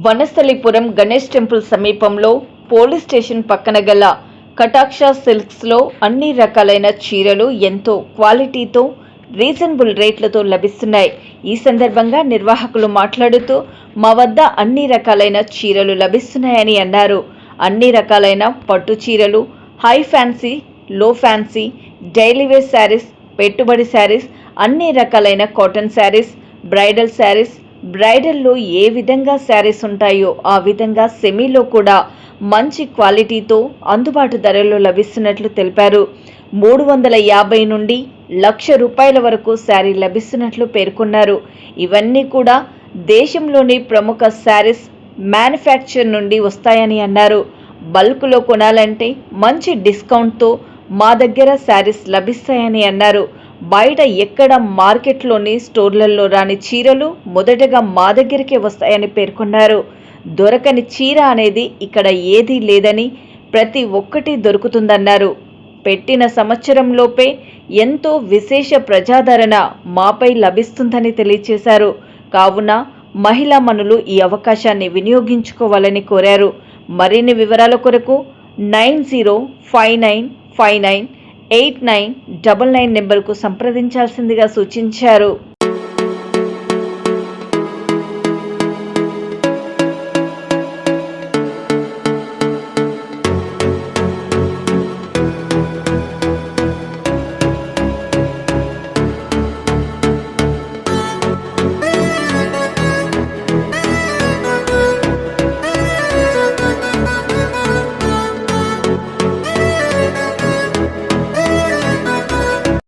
Vanasthalipuram Ganesh temple సమీపంలో police station పక్కన గల కటాక్ష సిల్క్స్ లో అన్ని రకాలైన చీరలు ఎంతో క్వాలిటీతో రీజనబుల్ రేట్లతో లభిస్తున్నాయి. ఈ సందర్భంగా నిర్వాహకులు మాట్లాడుతూ మా వద్ద అన్ని రకాలైన చీరలు లభిస్తున్నాయని అన్నారు. అన్ని రకాలైన పట్టు చీరలు, హై ఫ్యాన్సీ, లో ఫ్యాన్సీ, డైలీ వేర్ శారీస్, పెట్టుబడి శారీస్, అన్ని రకాలైన కాటన్ శారీస్, బ్రైడల్ శారీస్, బ్రైడల్లో ఏ విధంగా శారీస్ ఉంటాయో ఆ విధంగా సెమీలో కూడా మంచి క్వాలిటీతో అందుబాటు ధరల్లో లభిస్తున్నట్లు తెలిపారు. 350 నుండి 1,00,000 రూపాయల వరకు శారీ లభిస్తున్నట్లు పేర్కొన్నారు. ఇవన్నీ కూడా దేశంలోని ప్రముఖ శారీస్ మ్యానుఫ్యాక్చర్ నుండి వస్తాయని అన్నారు. బల్క్లో కొనాలంటే మంచి డిస్కౌంట్తో మా దగ్గర శారీస్ లభిస్తాయని అన్నారు. బయట ఎక్కడ మార్కెట్లోని స్టోర్లలో రాని చీరలు మొదటగా మా దగ్గరికే వస్తాయని పేర్కొన్నారు. దొరకని చీర అనేది ఇక్కడ ఏదీ లేదని, ప్రతి ఒక్కటి దొరుకుతుందన్నారు. పెట్టిన సంవత్సరంలోపే ఎంతో విశేష ప్రజాదరణ మాపై లభిస్తుందని తెలియజేశారు. కావున మహిళా మనులు ఈ అవకాశాన్ని వినియోగించుకోవాలని కోరారు. మరిన్ని వివరాల కొరకు 9059598999 నెంబర్కు సంప్రదించాల్సిందిగా సూచించారు.